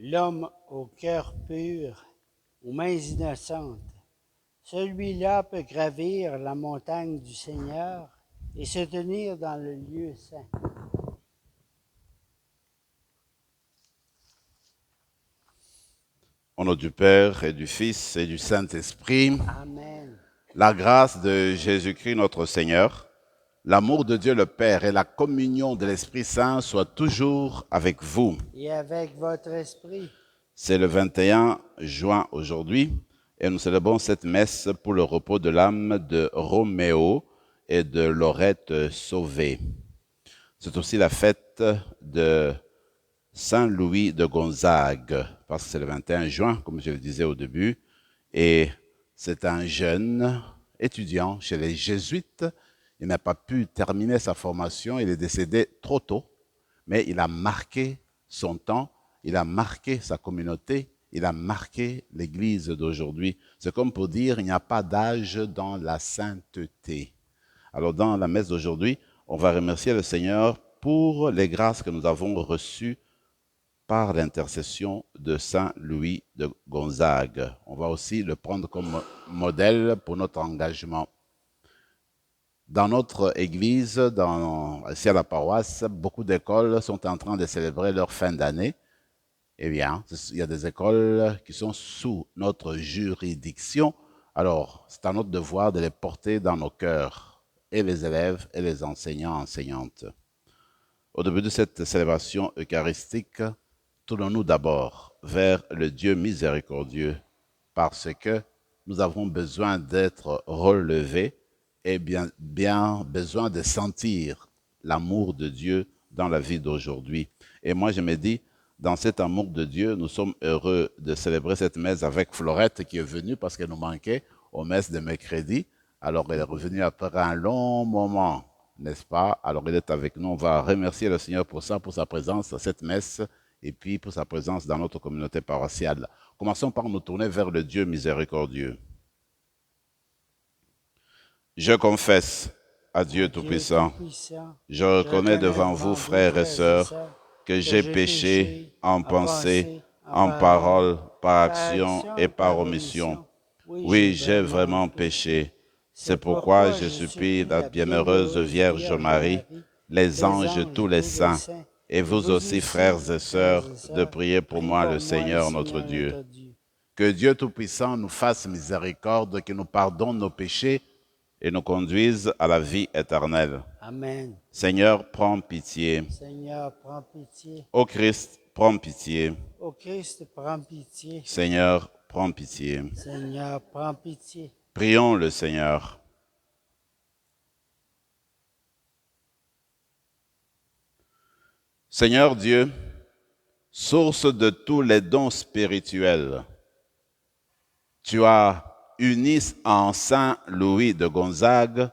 l'homme au cœur pur, aux mains innocentes. Celui-là peut gravir la montagne du Seigneur et se tenir dans le lieu saint. Au nom du Père et du Fils et du Saint-Esprit, Amen. la grâce de Jésus-Christ notre Seigneur, l'amour de Dieu le Père et la communion de l'Esprit Saint soient toujours avec vous. Et avec votre esprit. C'est le 21 juin aujourd'hui et nous célébrons cette messe pour le repos de l'âme de Roméo et de Laurette Sauvé. C'est aussi la fête de Saint Louis de Gonzague, parce que c'est le 21 juin, comme je le disais au début, et c'est un jeune étudiant chez les Jésuites. Il n'a pas pu terminer sa formation, il est décédé trop tôt, mais il a marqué son temps, il a marqué sa communauté, il a marqué l'Église d'aujourd'hui. C'est comme pour dire, il n'y a pas d'âge dans la sainteté. Alors dans la messe d'aujourd'hui, on va remercier le Seigneur pour les grâces que nous avons reçues par l'intercession de Saint Louis de Gonzague. On va aussi le prendre comme modèle pour notre engagement. Dans notre église, ici à la paroisse, beaucoup d'écoles sont en train de célébrer leur fin d'année. Eh bien, il y a des écoles qui sont sous notre juridiction. Alors, c'est à notre devoir de les porter dans nos cœurs, et les élèves et les enseignants, enseignantes. Au début de cette célébration eucharistique, tournons-nous d'abord vers le Dieu miséricordieux, parce que nous avons besoin d'être relevés et bien besoin de sentir l'amour de Dieu dans la vie d'aujourd'hui. Et moi, je me dis, dans cet amour de Dieu, nous sommes heureux de célébrer cette messe avec Florette qui est venue parce qu'elle nous manquait aux messes de mercredi. Alors, elle est revenue après un long moment, n'est-ce pas? Alors, elle est avec nous. On va remercier le Seigneur pour ça, pour sa présence à cette messe et puis pour sa présence dans notre communauté paroissiale. Commençons par nous tourner vers le Dieu miséricordieux. Je confesse à Dieu Tout-Puissant, je reconnais devant vous, frères et sœurs, que j'ai péché en pensée, en parole, par action et par omission. Oui, j'ai vraiment péché. C'est pourquoi je supplie la bienheureuse Vierge Marie, les anges, tous les saints, et vous aussi, frères et sœurs, de prier pour moi, le Seigneur notre Dieu. Que Dieu Tout-Puissant nous fasse miséricorde, qu'il nous pardonne nos péchés et nous conduise à la vie éternelle. Amen. Seigneur, prends pitié. Seigneur, prends pitié. Ô Christ, prends pitié. Ô Christ, prends pitié. Seigneur, prends pitié. Seigneur, prends pitié. Prions le Seigneur. Seigneur Dieu, source de tous les dons spirituels, tu as uni en Saint Louis de Gonzague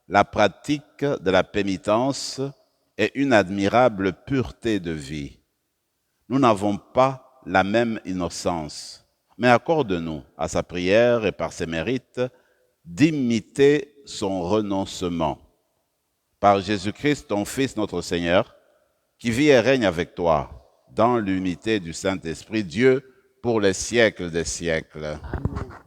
la pratique de la pénitence et une admirable pureté de vie. Nous n'avons pas la même innocence, mais accorde-nous, à sa prière et par ses mérites, d'imiter son renoncement. Par Jésus-Christ, ton Fils, notre Seigneur, qui vit et règne avec toi dans l'unité du Saint-Esprit, Dieu, pour les siècles des siècles. Amen.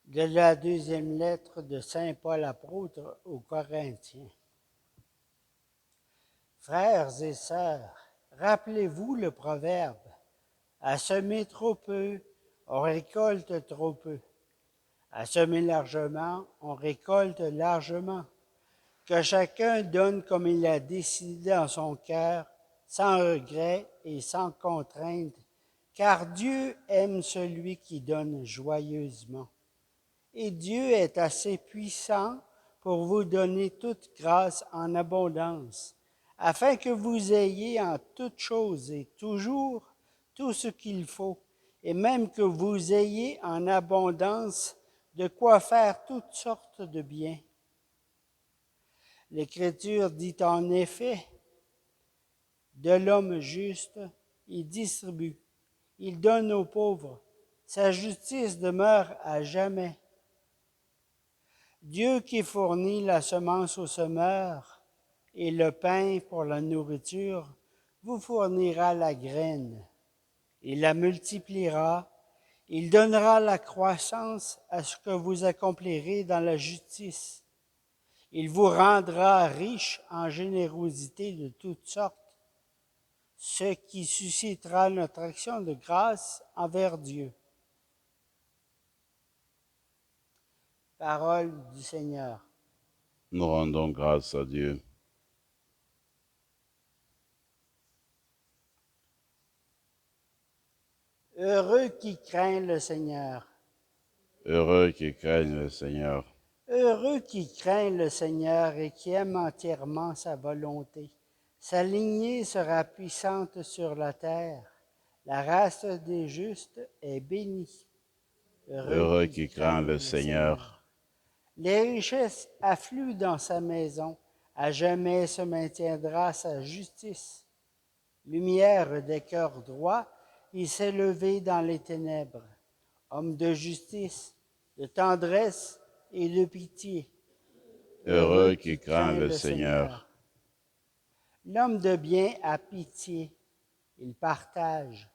De la deuxième lettre de Saint Paul apôtre aux Corinthiens. Frères et sœurs, rappelez-vous le proverbe, à semer trop peu, on récolte trop peu. À semer largement, on récolte largement. Que chacun donne comme il a décidé en son cœur, sans regret et sans contrainte, car Dieu aime celui qui donne joyeusement. Et Dieu est assez puissant pour vous donner toute grâce en abondance, afin que vous ayez en toutes choses et toujours tout ce qu'il faut, et même que vous ayez en abondance de quoi faire toutes sortes de biens. L'Écriture dit en effet, de l'homme juste, il distribue, il donne aux pauvres, sa justice demeure à jamais. Dieu qui fournit la semence au semeur et le pain pour la nourriture, vous fournira la graine. Il la multipliera, il donnera la croissance à ce que vous accomplirez dans la justice. Il vous rendra riche en générosité de toutes sortes, ce qui suscitera notre action de grâce envers Dieu. Parole du Seigneur. Nous rendons grâce à Dieu. Heureux qui craint le Seigneur. Heureux qui craignent le Seigneur. Heureux qui craint le Seigneur et qui aime entièrement sa volonté. Sa lignée sera puissante sur la terre. La race des justes est bénie. Heureux qui craint le Seigneur. Les richesses affluent dans sa maison. À jamais se maintiendra sa justice. Lumière des cœurs droits, il s'est levé dans les ténèbres. Homme de justice, de tendresse et de pitié. Heureux qui craint le Seigneur. L'homme de bien a pitié, il partage.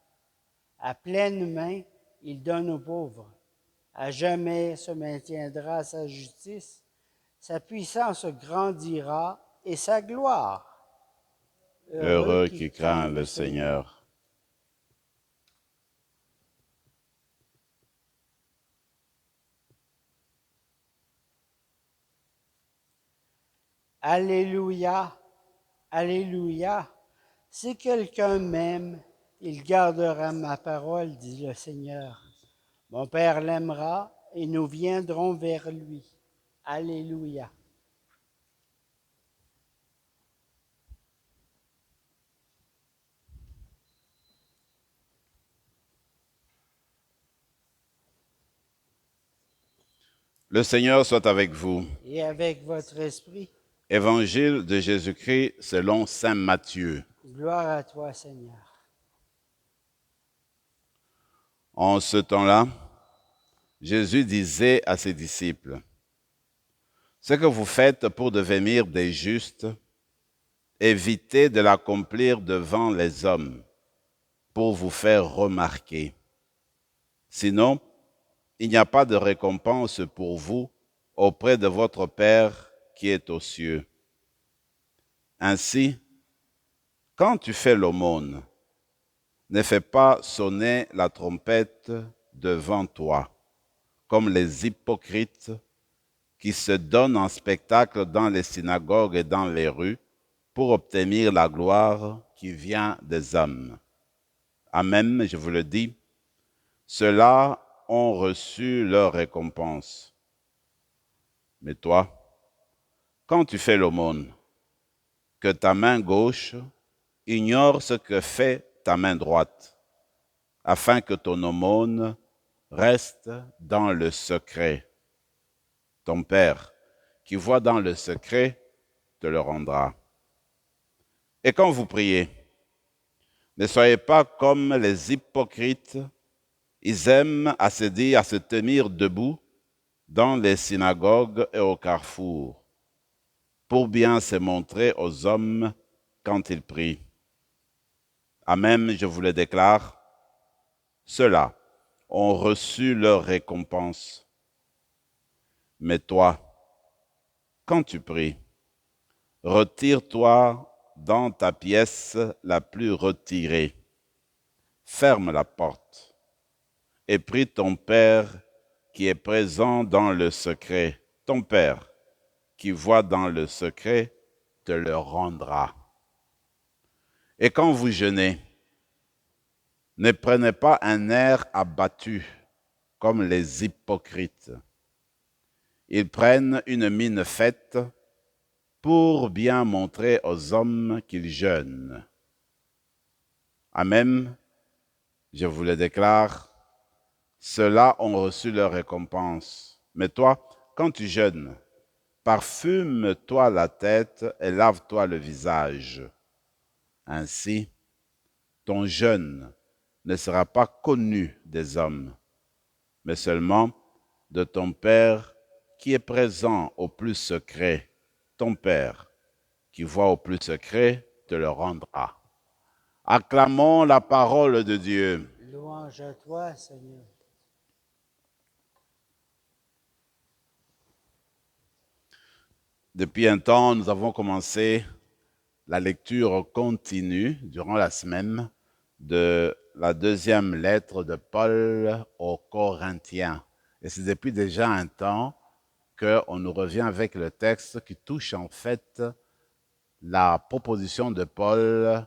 À pleine main, il donne aux pauvres. À jamais se maintiendra sa justice, sa puissance grandira et sa gloire. Heureux qui craint le Seigneur. Alléluia, Alléluia. Si quelqu'un m'aime, il gardera ma parole, dit le Seigneur. Mon Père l'aimera et nous viendrons vers lui. Alléluia. Le Seigneur soit avec vous. Et avec votre esprit, Évangile de Jésus-Christ selon saint Matthieu. gloire à toi, Seigneur. En ce temps-là, Jésus disait à ses disciples, « Ce que vous faites pour devenir des justes, évitez de l'accomplir devant les hommes pour vous faire remarquer. Sinon, il n'y a pas de récompense pour vous auprès de votre Père qui est aux cieux. Ainsi, quand tu fais l'aumône, ne fais pas sonner la trompette devant toi, comme les hypocrites qui se donnent en spectacle dans les synagogues et dans les rues pour obtenir la gloire qui vient des hommes. Amen, je vous le dis, ceux-là ont reçu leur récompense. Mais toi, quand tu fais l'aumône, que ta main gauche ignore ce que fait ta main droite, afin que ton aumône reste dans le secret. Ton Père, qui voit dans le secret, te le rendra. Et quand vous priez, ne soyez pas comme les hypocrites. Ils aiment à se tenir debout dans les synagogues et au carrefour, pour bien se montrer aux hommes quand ils prient. Amen, je vous le déclare, ceux-là ont reçu leur récompense. Mais toi, quand tu pries, retire-toi dans ta pièce la plus retirée, ferme la porte et prie ton Père qui est présent dans le secret. Ton Père qui voit dans le secret te le rendra. Et quand vous jeûnez, ne prenez pas un air abattu comme les hypocrites. Ils prennent une mine faite pour bien montrer aux hommes qu'ils jeûnent. Amen, je vous le déclare, ceux-là ont reçu leur récompense. Mais toi, quand tu jeûnes, Parfume-toi la tête et lave-toi le visage. Ainsi, ton jeûne ne sera pas connu des hommes, mais seulement de ton Père qui est présent au plus secret. Ton Père qui voit au plus secret te le rendra. Acclamons la parole de Dieu. Louange à toi, Seigneur. Depuis un temps, nous avons commencé la lecture continue durant la semaine de la deuxième lettre de Paul aux Corinthiens. Et c'est depuis déjà un temps qu'on nous revient avec le texte qui touche en fait la proposition de Paul,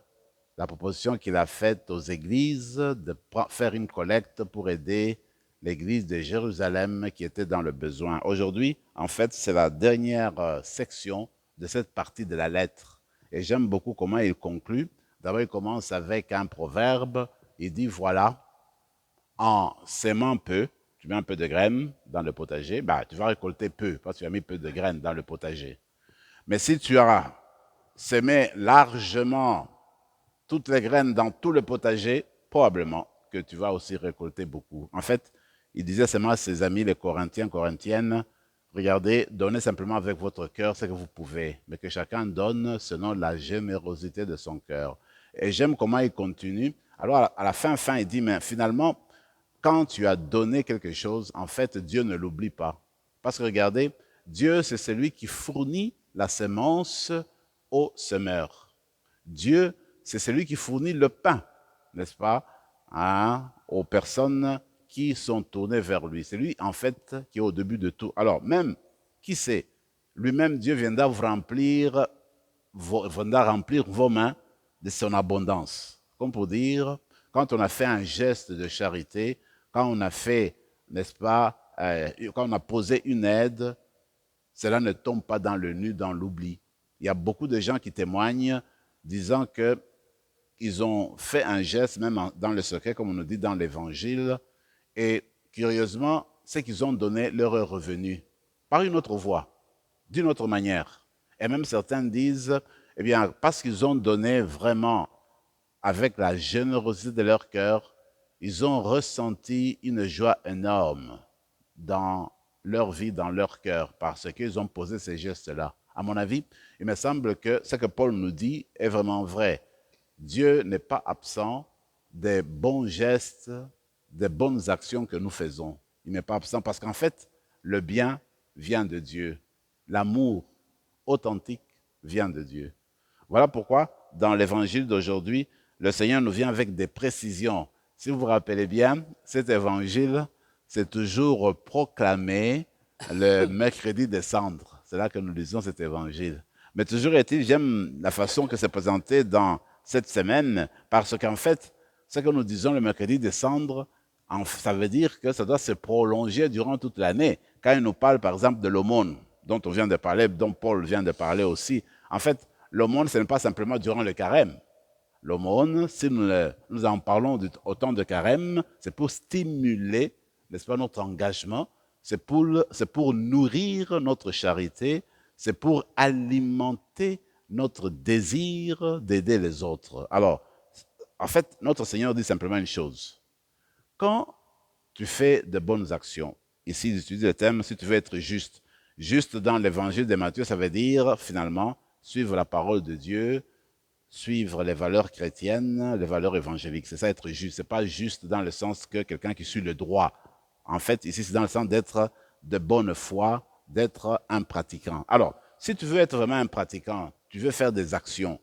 la proposition qu'il a faite aux églises de faire une collecte pour aider l'église de Jérusalem qui était dans le besoin. Aujourd'hui, en fait, c'est la dernière section de cette partie de la lettre. Et j'aime beaucoup comment il conclut. D'abord, il commence avec un proverbe. Il dit, voilà, en s'aimant peu, tu mets un peu de graines dans le potager, tu vas récolter peu parce que tu as mis peu de graines dans le potager. Mais si tu as s'aimer largement toutes les graines dans tout le potager, probablement que tu vas aussi récolter beaucoup. En fait, il disait seulement à ses amis, les Corinthiens, Corinthiennes, regardez, donnez simplement avec votre cœur ce que vous pouvez, mais que chacun donne selon la générosité de son cœur. Et j'aime comment il continue. Alors, à la fin, il dit, mais finalement, quand tu as donné quelque chose, en fait, Dieu ne l'oublie pas. Parce que regardez, Dieu, c'est celui qui fournit la semence aux semeurs. Dieu, c'est celui qui fournit le pain, n'est-ce pas, aux personnes qui sont tournées vers lui. C'est lui, en fait, qui est au début de tout. Alors, même, qui sait, lui-même, Dieu viendra remplir vos mains de son abondance. Comme pour dire, quand on a fait un geste de charité, quand on a fait, n'est-ce pas, quand on a posé une aide, cela ne tombe pas dans le nu, dans l'oubli. Il y a beaucoup de gens qui témoignent disant qu'ils ont fait un geste, même dans le secret, comme on nous dit dans l'Évangile, et curieusement, c'est qu'ils ont donné leur revenu par une autre voie, d'une autre manière. Et même certains disent, eh bien, parce qu'ils ont donné vraiment avec la générosité de leur cœur, ils ont ressenti une joie énorme dans leur vie, dans leur cœur, parce qu'ils ont posé ces gestes-là. À mon avis, il me semble que ce que Paul nous dit est vraiment vrai. Dieu n'est pas absent des bons gestes, des bonnes actions que nous faisons. Il n'est pas absent parce qu'en fait, le bien vient de Dieu. L'amour authentique vient de Dieu. Voilà pourquoi, dans l'évangile d'aujourd'hui, le Seigneur nous vient avec des précisions. Si vous vous rappelez bien, cet évangile, c'est toujours proclamé le mercredi des cendres. C'est là que nous lisons cet évangile. Mais toujours est-il, j'aime la façon que c'est présenté dans cette semaine, parce qu'en fait, ce que nous disons le mercredi des cendres, ça veut dire que ça doit se prolonger durant toute l'année. Quand il nous parle, par exemple, de l'aumône, dont on vient de parler, dont Paul vient de parler aussi, en fait, l'aumône, ce n'est pas simplement durant le carême. L'aumône, si nous en parlons au temps de carême, c'est pour stimuler, n'est-ce pas, notre engagement, c'est pour nourrir notre charité, c'est pour alimenter notre désir d'aider les autres. Alors, en fait, notre Seigneur dit simplement une chose. Quand tu fais de bonnes actions, ici, il utilise le thème, si tu veux être juste. Juste dans l'évangile de Matthieu, ça veut dire, finalement, suivre la parole de Dieu, suivre les valeurs chrétiennes, les valeurs évangéliques. C'est ça être juste. Ce n'est pas juste dans le sens que quelqu'un qui suit le droit. En fait, ici, c'est dans le sens d'être de bonne foi, d'être un pratiquant. Alors, si tu veux être vraiment un pratiquant, tu veux faire des actions,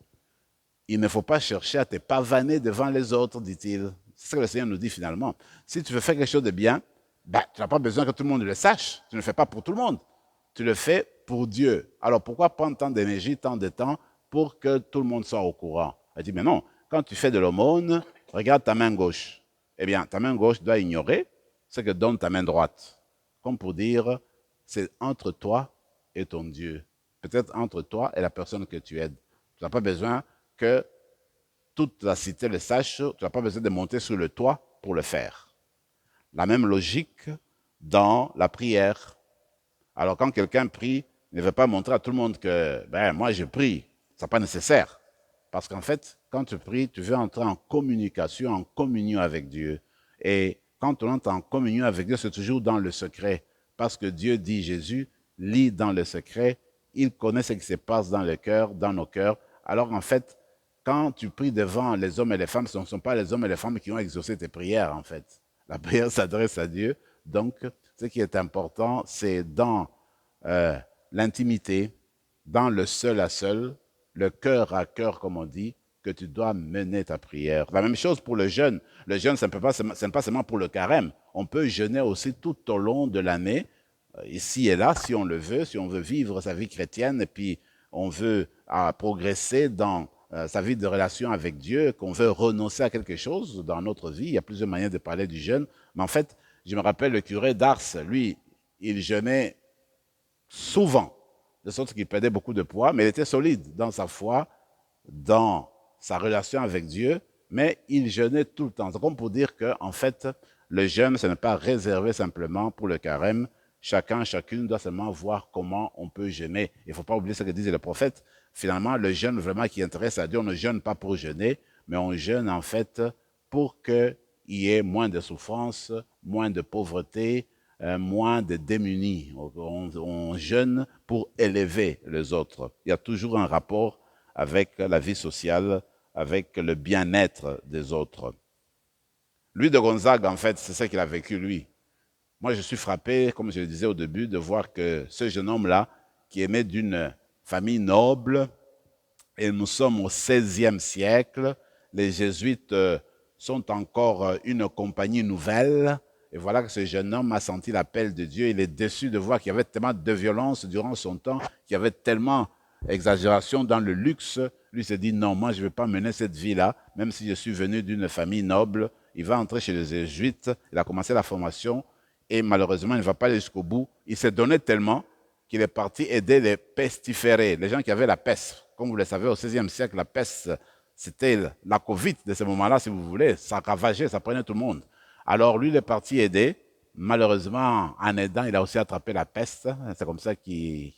il ne faut pas chercher à te pavaner devant les autres, dit-il. C'est ce que le Seigneur nous dit finalement. Si tu veux faire quelque chose de bien, tu n'as pas besoin que tout le monde le sache. Tu ne le fais pas pour tout le monde. Tu le fais pour Dieu. Alors pourquoi prendre tant d'énergie, tant de temps pour que tout le monde soit au courant? Elle dit, mais non, quand tu fais de l'aumône, regarde ta main gauche. Eh bien, ta main gauche doit ignorer ce que donne ta main droite. Comme pour dire, c'est entre toi et ton Dieu. Peut-être entre toi et la personne que tu aides. Tu n'as pas besoin que toute la cité le sache, tu n'as pas besoin de monter sur le toit pour le faire. La même logique dans la prière. Alors quand quelqu'un prie, ne veut pas montrer à tout le monde que, moi je prie. Ce n'est pas nécessaire. Parce qu'en fait, quand tu pries, tu veux entrer en communication, en communion avec Dieu. Et quand on entre en communion avec Dieu, c'est toujours dans le secret. Parce que Dieu dit, Jésus, lit dans le secret, il connaît ce qui se passe dans le cœur, dans nos cœurs. Alors en fait, quand tu pries devant les hommes et les femmes, ce ne sont pas les hommes et les femmes qui ont exaucé tes prières, en fait. La prière s'adresse à Dieu. Donc, ce qui est important, c'est dans l'intimité, dans le seul à seul, le cœur à cœur, comme on dit, que tu dois mener ta prière. La même chose pour le jeûne. Le jeûne, ce n'est pas seulement pour le carême. On peut jeûner aussi tout au long de l'année, ici et là, si on le veut, si on veut vivre sa vie chrétienne et puis on veut progresser dans sa vie de relation avec Dieu, qu'on veut renoncer à quelque chose dans notre vie. Il y a plusieurs manières de parler du jeûne. Mais en fait, je me rappelle le curé d'Ars, lui, il jeûnait souvent, de sorte qu'il perdait beaucoup de poids, mais il était solide dans sa foi, dans sa relation avec Dieu, mais il jeûnait tout le temps. C'est comme pour dire que, en fait, le jeûne, ce n'est pas réservé simplement pour le carême. Chacun, chacune doit seulement voir comment on peut jeûner. Il ne faut pas oublier ce que disait le prophète. Finalement, le jeûne vraiment qui intéresse à Dieu, on ne jeûne pas pour jeûner, mais on jeûne en fait pour qu'il y ait moins de souffrance, moins de pauvreté, moins de démunis. On jeûne pour élever les autres. Il y a toujours un rapport avec la vie sociale, avec le bien-être des autres. Louis de Gonzague, en fait, c'est ça qu'il a vécu, lui. Moi, je suis frappé, comme je le disais au début, de voir que ce jeune homme-là, qui aimait d'une famille noble, et nous sommes au XVIe siècle, les jésuites sont encore une compagnie nouvelle, et voilà que ce jeune homme a senti l'appel de Dieu. Il est déçu de voir qu'il y avait tellement de violence durant son temps, qu'il y avait tellement d'exagération dans le luxe. Lui s'est dit, non, moi je ne vais pas mener cette vie-là, même si je suis venu d'une famille noble. Il va entrer chez les jésuites, il a commencé la formation, et malheureusement, il ne va pas aller jusqu'au bout. Il s'est donné tellement qu'il est parti aider les pestiférés, les gens qui avaient la peste. Comme vous le savez, au XVIe siècle, la peste, c'était la Covid de ce moment-là, si vous voulez. Ça ravageait, ça prenait tout le monde. Alors lui, il est parti aider. Malheureusement, en aidant, il a aussi attrapé la peste. C'est comme ça qu'il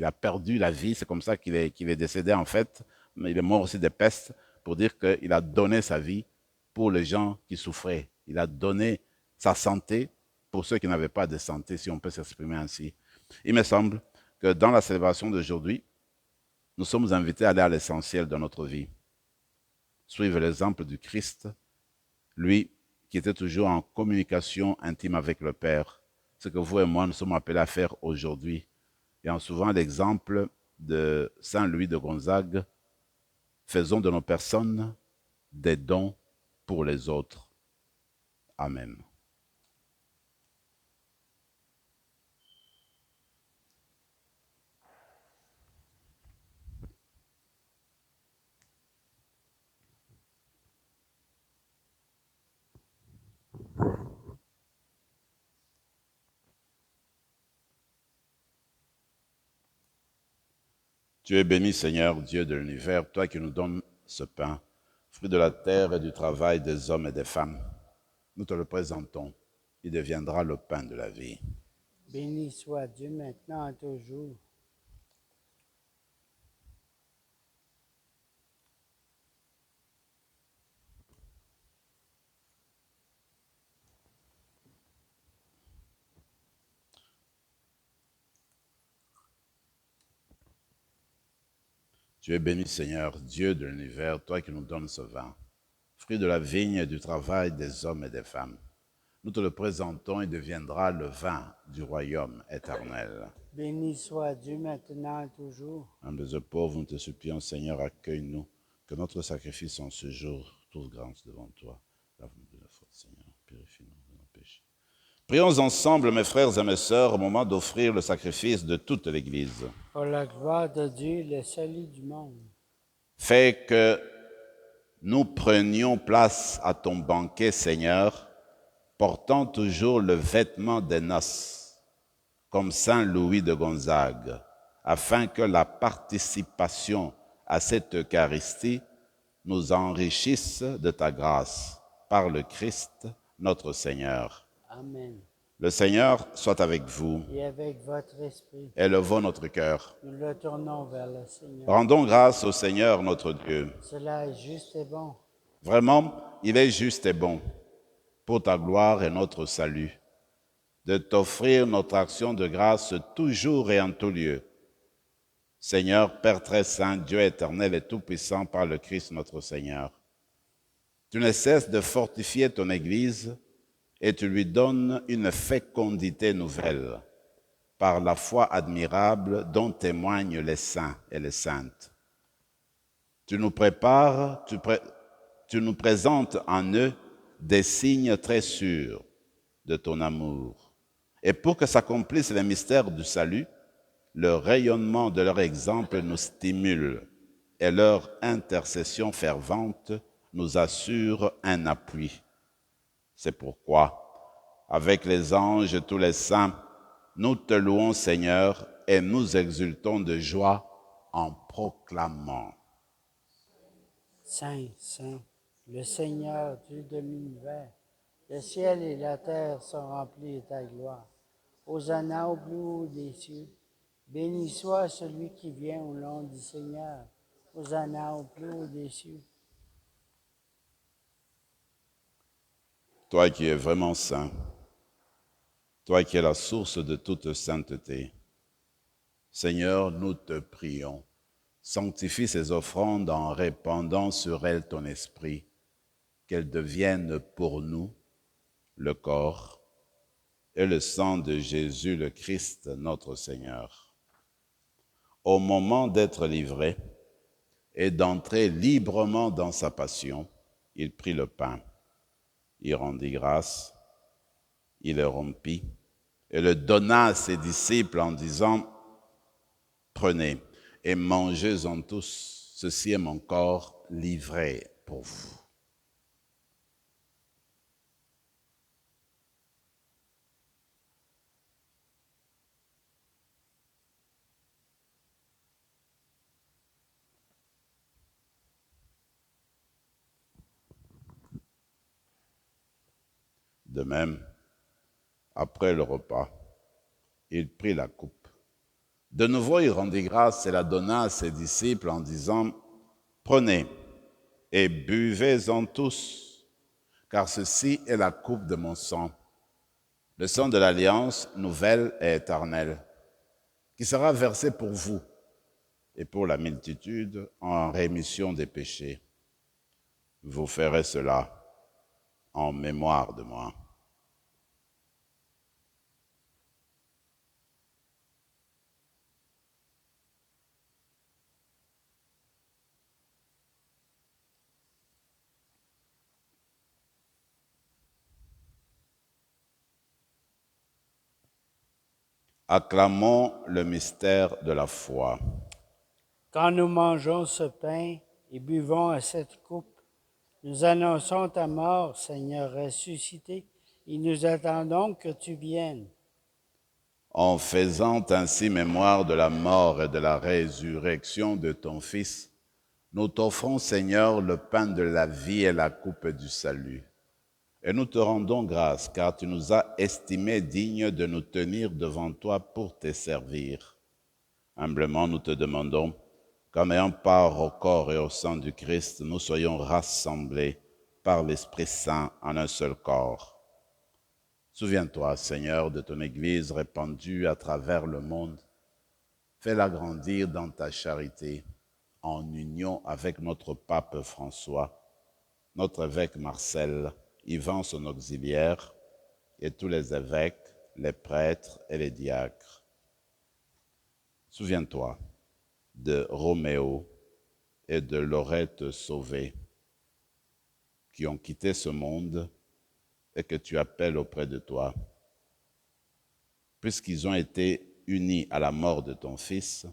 a perdu la vie. C'est comme ça qu'il est décédé, en fait. Mais il est mort aussi de peste pour dire qu'il a donné sa vie pour les gens qui souffraient. Il a donné sa santé pour ceux qui n'avaient pas de santé, si on peut s'exprimer ainsi. Il me semble que dans la célébration d'aujourd'hui, nous sommes invités à aller à l'essentiel de notre vie. Suivre l'exemple du Christ, lui qui était toujours en communication intime avec le Père. Ce que vous et moi, nous sommes appelés à faire aujourd'hui. Et en suivant l'exemple de Saint Louis de Gonzague, faisons de nos personnes des dons pour les autres. Amen. Tu es béni, Seigneur, Dieu de l'univers, toi qui nous donnes ce pain, fruit de la terre et du travail des hommes et des femmes. Nous te le présentons. Il deviendra le pain de la vie. Béni soit Dieu maintenant et toujours. Tu es béni, Seigneur, Dieu de l'univers, toi qui nous donnes ce vin, fruit de la vigne et du travail des hommes et des femmes. Nous te le présentons, il deviendra le vin du royaume éternel. Béni soit Dieu maintenant et toujours. Humbles et pauvres, nous te supplions, Seigneur, accueille-nous, que notre sacrifice en ce jour trouve grâce devant toi. Lave-nous de la faute, Seigneur, purifie-nous de nos péchés. Prions ensemble, mes frères et mes sœurs, au moment d'offrir le sacrifice de toute l'Église. Pour la gloire de Dieu et le salut du monde. Fais que nous prenions place à ton banquet, Seigneur, portant toujours le vêtement des noces, comme Saint Louis de Gonzague, afin que la participation à cette Eucharistie nous enrichisse de ta grâce, par le Christ, notre Seigneur. Amen. Le Seigneur soit avec vous. et avec votre esprit. Élevons notre cœur. Nous le tournons vers le Seigneur. Rendons grâce au Seigneur notre Dieu. Cela est juste et bon. Vraiment, il est juste et bon, pour ta gloire et notre salut, de t'offrir notre action de grâce toujours et en tout lieu. Seigneur, Père très saint, Dieu éternel et tout-puissant par le Christ notre Seigneur, tu ne cesses de fortifier ton Église et tu lui donnes une fécondité nouvelle par la foi admirable dont témoignent les saints et les saintes. Tu nous prépares, tu nous présentes en eux des signes très sûrs de ton amour. Et pour que s'accomplisse les mystères du salut, le rayonnement de leur exemple nous stimule et leur intercession fervente nous assure un appui. C'est pourquoi, avec les anges et tous les saints, nous te louons, Seigneur, et nous exultons de joie en proclamant. Saint, Saint, le Seigneur, Dieu de l'univers, le ciel et la terre sont remplis de ta gloire. Hosanna au plus haut des cieux. Béni soit celui qui vient au nom du Seigneur. Hosanna au plus haut des cieux. Toi qui es vraiment saint, toi qui es la source de toute sainteté, Seigneur, nous te prions, sanctifie ces offrandes en répandant sur elles ton esprit, qu'elles deviennent pour nous le corps et le sang de Jésus le Christ, notre Seigneur. Au moment d'être livré et d'entrer librement dans sa passion, il prit le pain, il rendit grâce, il le rompit et le donna à ses disciples en disant, « Prenez et mangez-en tous, ceci est mon corps livré pour vous. » De même, après le repas, il prit la coupe. De nouveau, il rendit grâce et la donna à ses disciples en disant, « Prenez et buvez-en tous, car ceci est la coupe de mon sang, le sang de l'alliance nouvelle et éternelle, qui sera versé pour vous et pour la multitude en rémission des péchés. Vous ferez cela en mémoire de moi. » Acclamons le mystère de la foi. Quand nous mangeons ce pain et buvons à cette coupe, nous annonçons ta mort, Seigneur ressuscité, et nous attendons que tu viennes. En faisant ainsi mémoire de la mort et de la résurrection de ton Fils, nous t'offrons, Seigneur, le pain de la vie et la coupe du salut. Et nous te rendons grâce, car tu nous as estimés dignes de nous tenir devant toi pour te servir. Humblement, nous te demandons qu'en ayant part au corps et au sang du Christ, nous soyons rassemblés par l'Esprit Saint en un seul corps. Souviens-toi, Seigneur, de ton Église répandue à travers le monde. Fais-la grandir dans ta charité, en union avec notre pape François, notre évêque Marcel, Yvan son auxiliaire, et tous les évêques, les prêtres et les diacres. Souviens-toi de Roméo et de Laurette Sauvé, qui ont quitté ce monde et que tu appelles auprès de toi. Puisqu'ils ont été unis à la mort de ton Fils,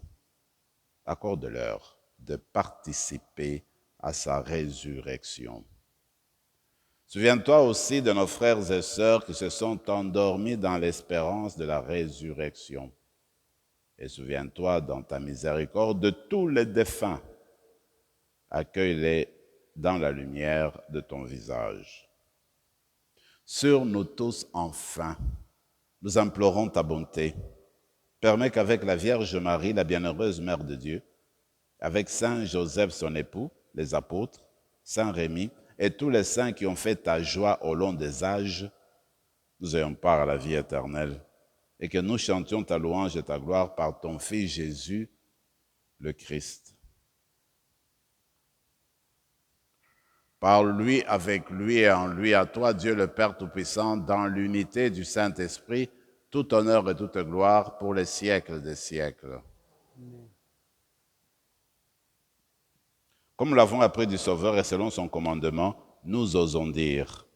accorde-leur de participer à sa résurrection. Souviens-toi aussi de nos frères et sœurs qui se sont endormis dans l'espérance de la résurrection. Et souviens-toi dans ta miséricorde de tous les défunts. Accueille-les dans la lumière de ton visage. Sur nous tous, enfin, nous implorons ta bonté. Permets qu'avec la Vierge Marie, la bienheureuse Mère de Dieu, avec Saint Joseph, son époux, les apôtres, Saint Rémy et tous les saints qui ont fait ta joie au long des âges, nous ayons part à la vie éternelle et que nous chantions ta louange et ta gloire par ton Fils Jésus, le Christ. Par lui, avec lui et en lui, à toi, Dieu le Père Tout-Puissant, dans l'unité du Saint-Esprit, tout honneur et toute gloire pour les siècles des siècles. Amen. Comme nous l'avons appris du Sauveur et selon son commandement, nous osons dire,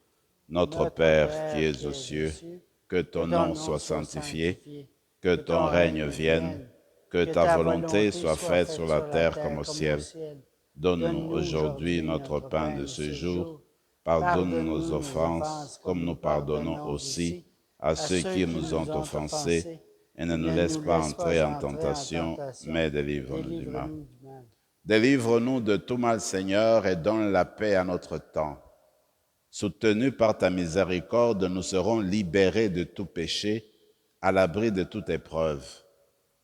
Notre Père qui es aux cieux, que ton nom soit sanctifié, que ton règne vienne, que ta volonté soit faite sur la terre comme au ciel. Donne-nous aujourd'hui notre pain de ce jour. Pardonne nos offenses comme nous pardonnons aussi à ceux qui nous ont offensés. Et ne nous laisse pas entrer en tentation, mais délivre-nous du mal. Délivre-nous de tout mal, Seigneur, et donne la paix à notre temps. Soutenus par ta miséricorde, nous serons libérés de tout péché, à l'abri de toute épreuve.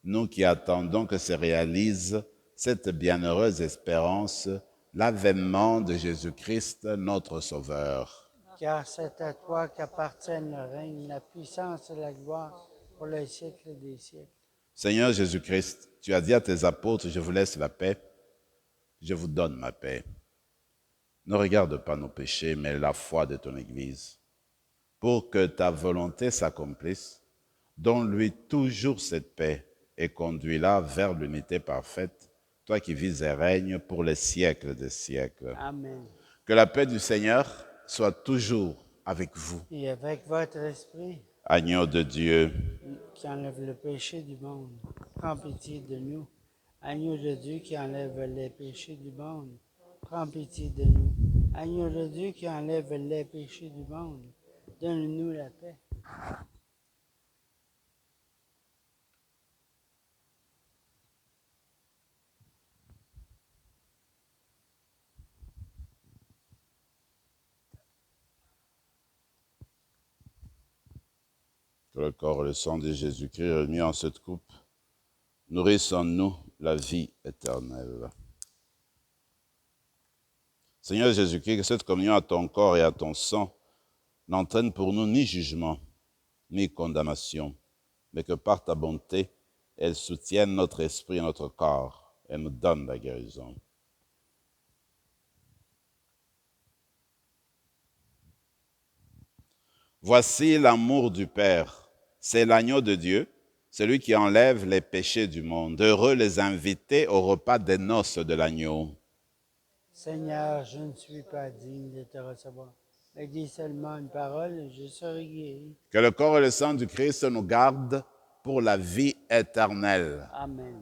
Nous qui attendons que se réalise cette bienheureuse espérance, l'avènement de Jésus-Christ, notre Sauveur. Car c'est à toi qu'appartiennent le règne, la puissance et la gloire pour les siècles des siècles. Seigneur Jésus-Christ, tu as dit à tes apôtres, je vous laisse la paix, je vous donne ma paix. Ne regarde pas nos péchés, mais la foi de ton Église. Pour que ta volonté s'accomplisse, donne-lui toujours cette paix et conduis-la vers l'unité parfaite, toi qui vis et règnes pour les siècles des siècles. Amen. Que la paix du Seigneur soit toujours avec vous. Et avec votre esprit, Agneau de Dieu, qui enlève le péché du monde, prends pitié de nous. Agneau de Dieu qui enlève les péchés du monde, prends pitié de nous. Agneau de Dieu qui enlève les péchés du monde, donne-nous la paix. que le corps et le sang de Jésus-Christ remis en cette coupe nourrissent en nous la vie éternelle. Seigneur Jésus-Christ, que cette communion à ton corps et à ton sang n'entraîne pour nous ni jugement, ni condamnation, mais que par ta bonté, elle soutienne notre esprit et notre corps et nous donne la guérison. Voici l'amour du Père. C'est l'agneau de Dieu, celui qui enlève les péchés du monde. Heureux les invités au repas des noces de l'agneau. Seigneur, je ne suis pas digne de te recevoir, mais dis seulement une parole et je serai guéri. Que le corps et le sang du Christ nous gardent pour la vie éternelle. Amen.